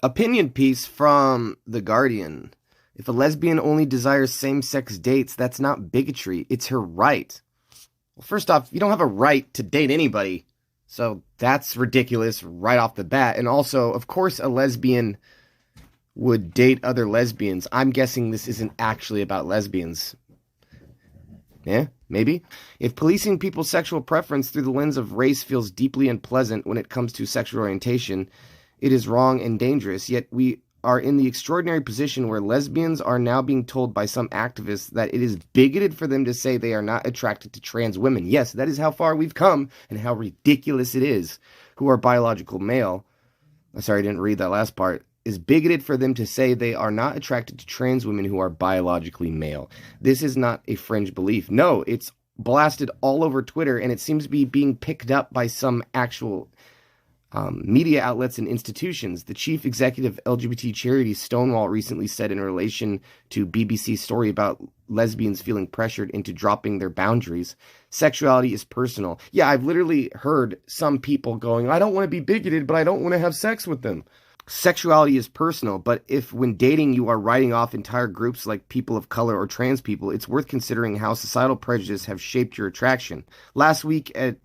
Opinion piece from The Guardian. If a lesbian only desires same-sex dates, that's not bigotry. It's her right. Well, first off, you don't have a right to date anybody. So that's ridiculous right off the bat. And also, of course, a lesbian would date other lesbians. I'm guessing this isn't actually about lesbians. Yeah, maybe. If policing people's sexual preference through the lens of race feels deeply unpleasant when it comes to sexual orientation, it is wrong and dangerous. Yet we are in the extraordinary position where lesbians are now being told by some activists that it is bigoted for them to say they are not attracted to trans women. Yes, that is how far we've come and how ridiculous it is. Who are biological male. Sorry, I didn't read that last part. Is bigoted for them to say they are not attracted to trans women who are biologically male. This is not a fringe belief. No, it's blasted all over Twitter, and it seems to be being picked up by some actual media outlets and institutions. The chief executive of LGBT charity Stonewall recently said in relation to BBC's story about lesbians feeling pressured into dropping their boundaries, sexuality is personal. Yeah, I've literally heard some people going, I don't want to be bigoted, but I don't want to have sex with them. Sexuality is personal, but if when dating you are writing off entire groups like people of color or trans people, it's worth considering how societal prejudice have shaped your attraction. Last week at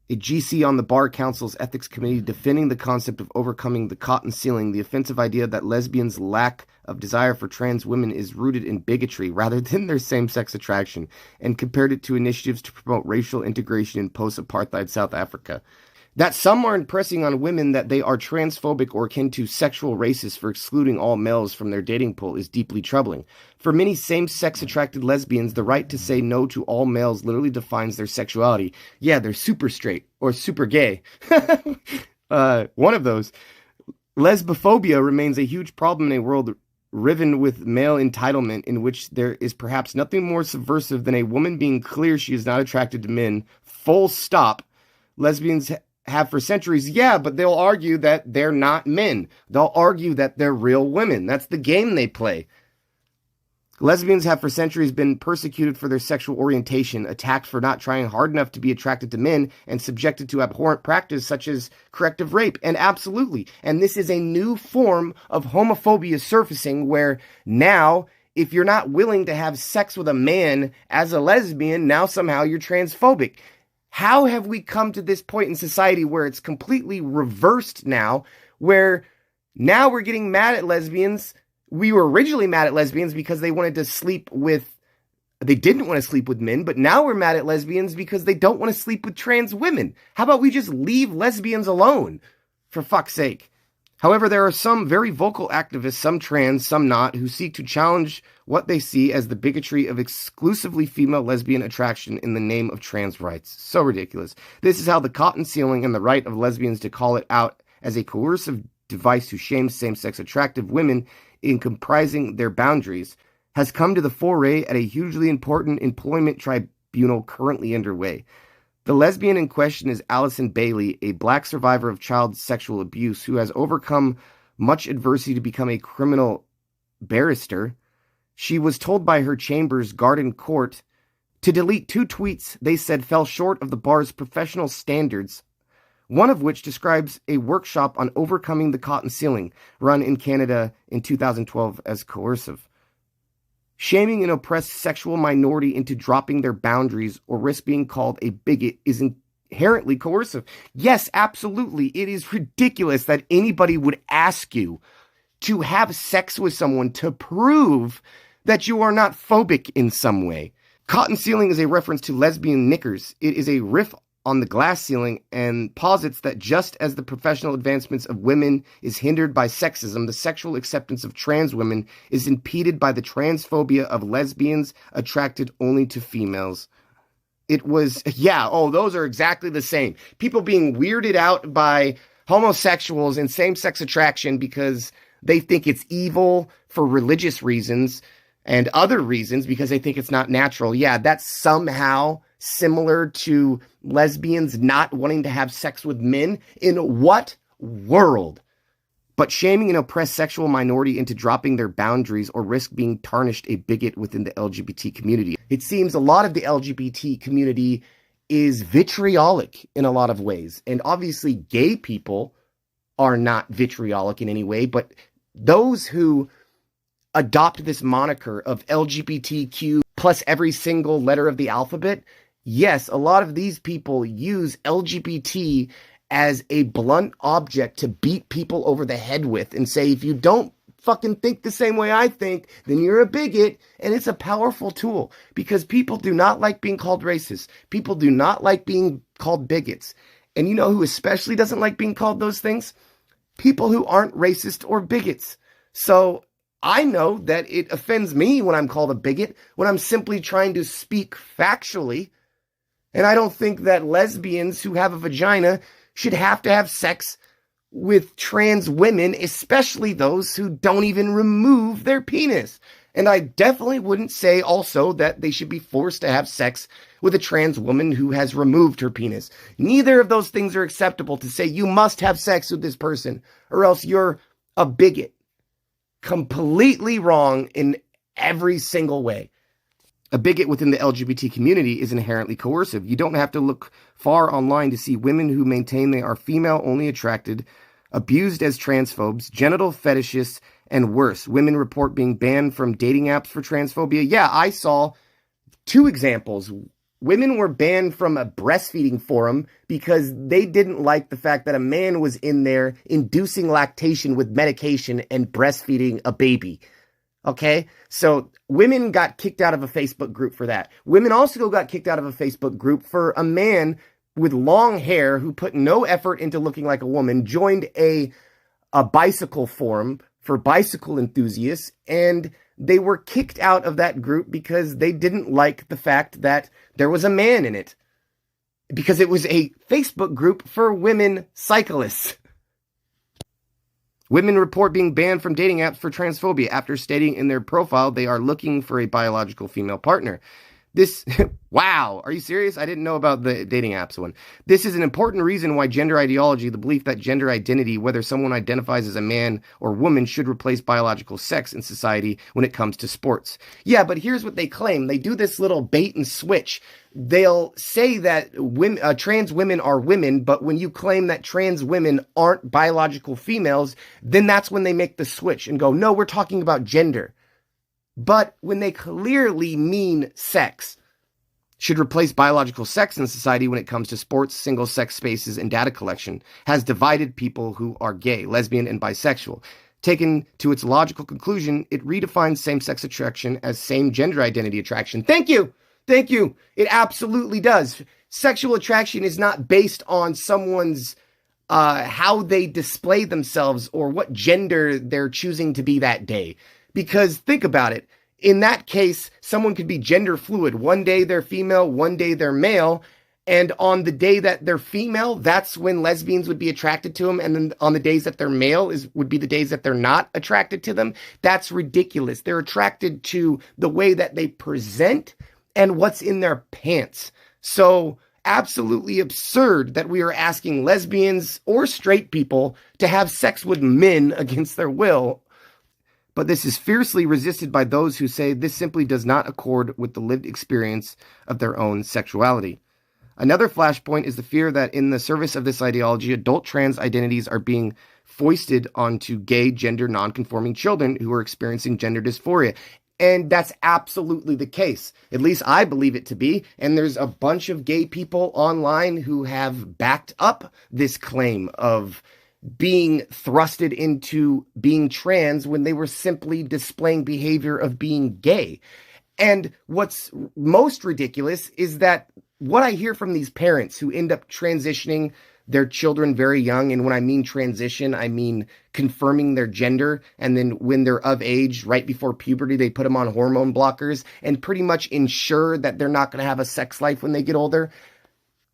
a GC on the Bar Council's Ethics Committee defending the concept of overcoming the cotton ceiling, the offensive idea that lesbians' lack of desire for trans women is rooted in bigotry rather than their same-sex attraction, and compared it to initiatives to promote racial integration in post-apartheid South Africa. That some are impressing on women that they are transphobic or akin to sexual racists for excluding all males from their dating pool is deeply troubling. For many same-sex attracted lesbians, the right to say no to all males literally defines their sexuality. Yeah, they're super straight or super gay. One of those. Lesbophobia remains a huge problem in a world riven with male entitlement, in which there is perhaps nothing more subversive than a woman being clear she is not attracted to men. Full stop. Lesbians have for centuries, yeah, but they'll argue that they're not men. They'll argue that they're real women. That's the game they play. Lesbians have for centuries been persecuted for their sexual orientation, attacked for not trying hard enough to be attracted to men, and subjected to abhorrent practice such as corrective rape. And absolutely. And this is a new form of homophobia surfacing where now, if you're not willing to have sex with a man as a lesbian, now somehow you're transphobic. How have we come to this point in society where it's completely reversed now, where now we're getting mad at lesbians? We were originally mad at lesbians because they didn't want to sleep with men, but now we're mad at lesbians because they don't want to sleep with trans women. How about we just leave lesbians alone, for fuck's sake? However, there are some very vocal activists, some trans, some not, who seek to challenge what they see as the bigotry of exclusively female lesbian attraction in the name of trans rights. So ridiculous. This is how the cotton ceiling and the right of lesbians to call it out as a coercive device to shame same-sex attractive women in comprising their boundaries has come to the foray at a hugely important employment tribunal currently underway. The lesbian in question is Allison Bailey, a black survivor of child sexual abuse who has overcome much adversity to become a criminal barrister. She was told by her chamber's Garden Court to delete 2 tweets they said fell short of the bar's professional standards, one of which describes a workshop on overcoming the cotton ceiling run in Canada in 2012 as coercive. Shaming an oppressed sexual minority into dropping their boundaries or risk being called a bigot is inherently coercive. Yes, absolutely. It is ridiculous that anybody would ask you to have sex with someone to prove that you are not phobic in some way. Cotton ceiling is a reference to lesbian knickers. It is a riff on the glass ceiling and posits that just as the professional advancements of women is hindered by sexism, the sexual acceptance of trans women is impeded by the transphobia of lesbians attracted only to females. Those are exactly the same. People being weirded out by homosexuals and same-sex attraction because they think it's evil for religious reasons and other reasons because they think it's not natural. Yeah, that's somehow similar to lesbians not wanting to have sex with men. In what world? But shaming an oppressed sexual minority into dropping their boundaries or risk being tarnished a bigot within the LGBT community. It seems a lot of the LGBT community is vitriolic in a lot of ways. And obviously gay people are not vitriolic in any way, but those who adopt this moniker of LGBTQ plus every single letter of the alphabet, yes, a lot of these people use LGBT as a blunt object to beat people over the head with and say, if you don't fucking think the same way I think, then you're a bigot. And it's a powerful tool because people do not like being called racist. People do not like being called bigots. And you know who especially doesn't like being called those things? People who aren't racist or bigots. So I know that it offends me when I'm called a bigot, when I'm simply trying to speak factually. And I don't think that lesbians who have a vagina should have to have sex with trans women, especially those who don't even remove their penis. And I definitely wouldn't say also that they should be forced to have sex with a trans woman who has removed her penis. Neither of those things are acceptable to say you must have sex with this person or else you're a bigot. Completely wrong in every single way. A bigot within the LGBT community is inherently coercive. You don't have to look far online to see women who maintain they are female-only attracted, abused as transphobes, genital fetishists, and worse. Women report being banned from dating apps for transphobia. Yeah, I saw 2 examples. Women were banned from a breastfeeding forum because they didn't like the fact that a man was in there inducing lactation with medication and breastfeeding a baby. Okay? So women got kicked out of a Facebook group for that. Women also got kicked out of a Facebook group for a man with long hair who put no effort into looking like a woman, joined a bicycle forum for bicycle enthusiasts, and they were kicked out of that group because they didn't like the fact that there was a man in it. Because it was a Facebook group for women cyclists. Women report being banned from dating apps for transphobia after stating in their profile they are looking for a biological female partner. This, wow, are you serious? I didn't know about the dating apps one. This is an important reason why gender ideology, the belief that gender identity, whether someone identifies as a man or woman, should replace biological sex in society when it comes to sports. Yeah, but here's what they claim. They do this little bait and switch. They'll say that women, trans women are women, but when you claim that trans women aren't biological females, then that's when they make the switch and go, no, we're talking about gender. But when they clearly mean sex, should replace biological sex in society when it comes to sports, single-sex spaces, and data collection, has divided people who are gay, lesbian, and bisexual. Taken to its logical conclusion, it redefines same-sex attraction as same-gender identity attraction. Thank you! Thank you! It absolutely does. Sexual attraction is not based on someone's how they display themselves or what gender they're choosing to be that day. Because think about it. In that case, someone could be gender fluid. One day they're female, one day they're male. And on the day that they're female, that's when lesbians would be attracted to them. And then on the days that they're male would be the days that they're not attracted to them. That's ridiculous. They're attracted to the way that they present and what's in their pants. So absolutely absurd that we are asking lesbians or straight people to have sex with men against their will. But this is fiercely resisted by those who say this simply does not accord with the lived experience of their own sexuality. Another flashpoint is the fear that in the service of this ideology, adult trans identities are being foisted onto gay, gender non-conforming children who are experiencing gender dysphoria. And that's absolutely the case. At least I believe it to be. And there's a bunch of gay people online who have backed up this claim of being thrusted into being trans when they were simply displaying behavior of being gay. And what's most ridiculous is that what I hear from these parents who end up transitioning their children very young, and when I mean transition, I mean confirming their gender, and then when they're of age, right before puberty, they put them on hormone blockers and pretty much ensure that they're not going to have a sex life when they get older.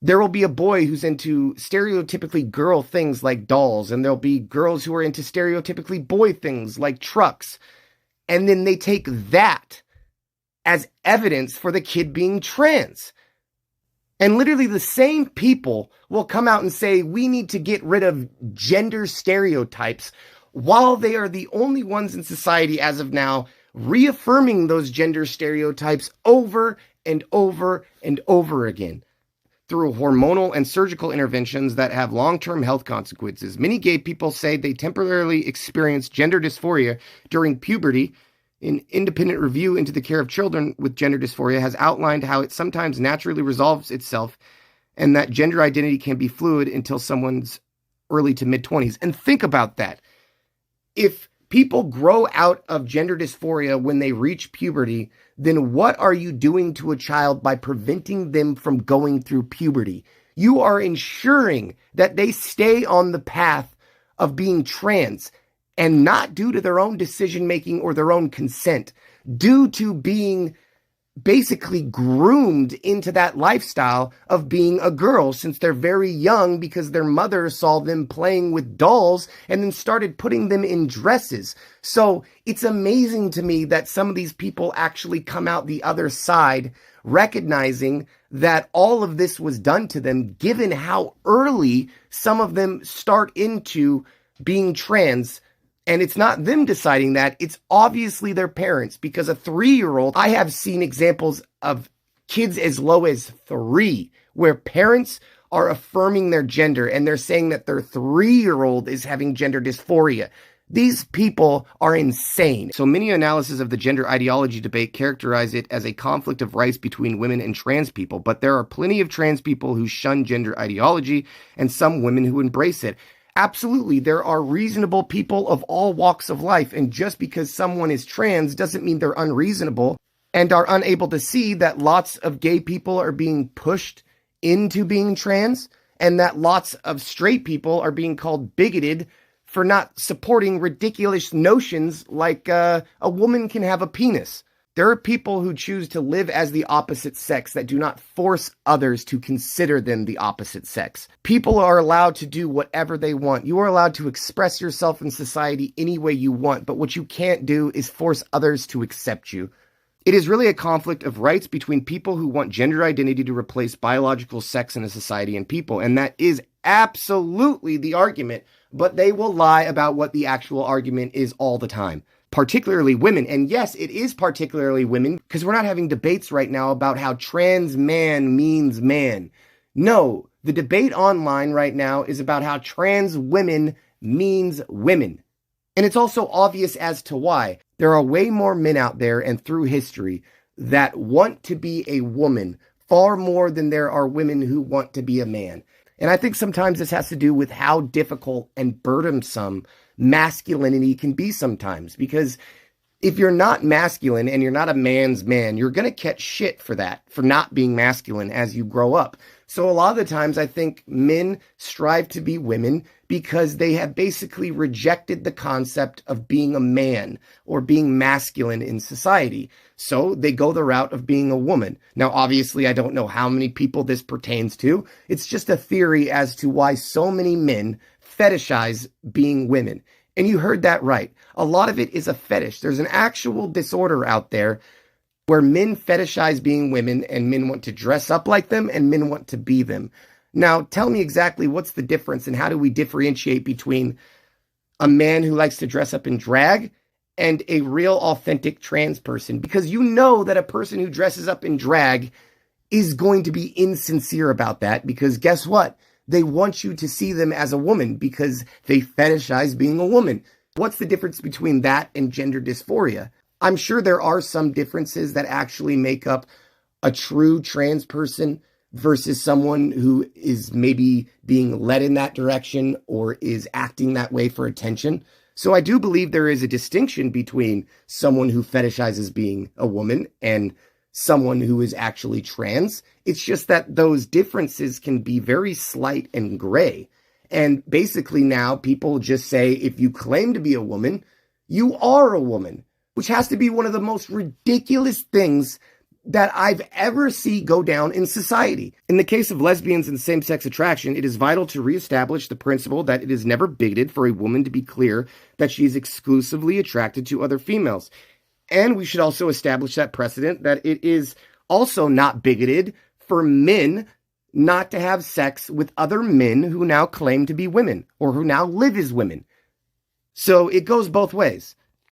There will be a boy who's into stereotypically girl things like dolls, and there'll be girls who are into stereotypically boy things like trucks. And then they take that as evidence for the kid being trans. And literally the same people will come out and say, we need to get rid of gender stereotypes, while they are the only ones in society as of now reaffirming those gender stereotypes over and over and over again. through hormonal and surgical interventions that have long-term health consequences. Many gay people say they temporarily experience gender dysphoria during puberty. An independent review into the care of children with gender dysphoria has outlined how it sometimes naturally resolves itself and that gender identity can be fluid until someone's early to mid-20s. And think about that. If people grow out of gender dysphoria when they reach puberty, then what are you doing to a child by preventing them from going through puberty? You are ensuring that they stay on the path of being trans, and not due to their own decision-making or their own consent, due to being basically groomed into that lifestyle of being a girl since they're very young because their mother saw them playing with dolls and then started putting them in dresses. So it's amazing to me that some of these people actually come out the other side recognizing that all of this was done to them, given how early some of them start into being trans. And it's not them deciding that, it's obviously their parents, because a 3-year-old, I have seen examples of kids as low as 3, where parents are affirming their gender and they're saying that their 3-year-old is having gender dysphoria. These people are insane. So many analyses of the gender ideology debate characterize it as a conflict of rights between women and trans people, but there are plenty of trans people who shun gender ideology and some women who embrace it. Absolutely, there are reasonable people of all walks of life, and just because someone is trans doesn't mean they're unreasonable and are unable to see that lots of gay people are being pushed into being trans, and that lots of straight people are being called bigoted for not supporting ridiculous notions like a woman can have a penis. There are people who choose to live as the opposite sex that do not force others to consider them the opposite sex. People are allowed to do whatever they want. You are allowed to express yourself in society any way you want, but what you can't do is force others to accept you. It is really a conflict of rights between people who want gender identity to replace biological sex in a society and people, and that is absolutely the argument, but they will lie about what the actual argument is all the time. Particularly women. And yes, it is particularly women, because we're not having debates right now about how trans man means man. No, the debate online right now is about how trans women means women. And it's also obvious as to why. There are way more men out there and through history that want to be a woman far more than there are women who want to be a man. And I think sometimes this has to do with how difficult and burdensome masculinity can be sometimes, because if you're not masculine and you're not a man's man, you're going to catch shit for that, for not being masculine as you grow up. So a lot of the times I think men strive to be women because they have basically rejected the concept of being a man or being masculine in society. So they go the route of being a woman. Now, obviously, I don't know how many people this pertains to. It's just a theory as to why so many men fetishize being women. And you heard that right. A lot of it is a fetish. There's an actual disorder out there where men fetishize being women and men want to dress up like them and men want to be them. Now, tell me exactly what's the difference and how do we differentiate between a man who likes to dress up in drag and a real authentic trans person? Because you know that a person who dresses up in drag is going to be insincere about that, because guess what? They want you to see them as a woman because they fetishize being a woman. What's the difference between that and gender dysphoria? I'm sure there are some differences that actually make up a true trans person versus someone who is maybe being led in that direction or is acting that way for attention. So I do believe there is a distinction between someone who fetishizes being a woman and someone who is actually trans. It's just that those differences can be very slight and gray. And basically now people just say, if you claim to be a woman, you are a woman, which has to be one of the most ridiculous things that I've ever seen go down in society. In the case of lesbians and same-sex attraction, it is vital to reestablish the principle that it is never bigoted for a woman to be clear that she is exclusively attracted to other females. And we should also establish that precedent that it is also not bigoted for men not to have sex with other men who now claim to be women or who now live as women. So it goes both ways.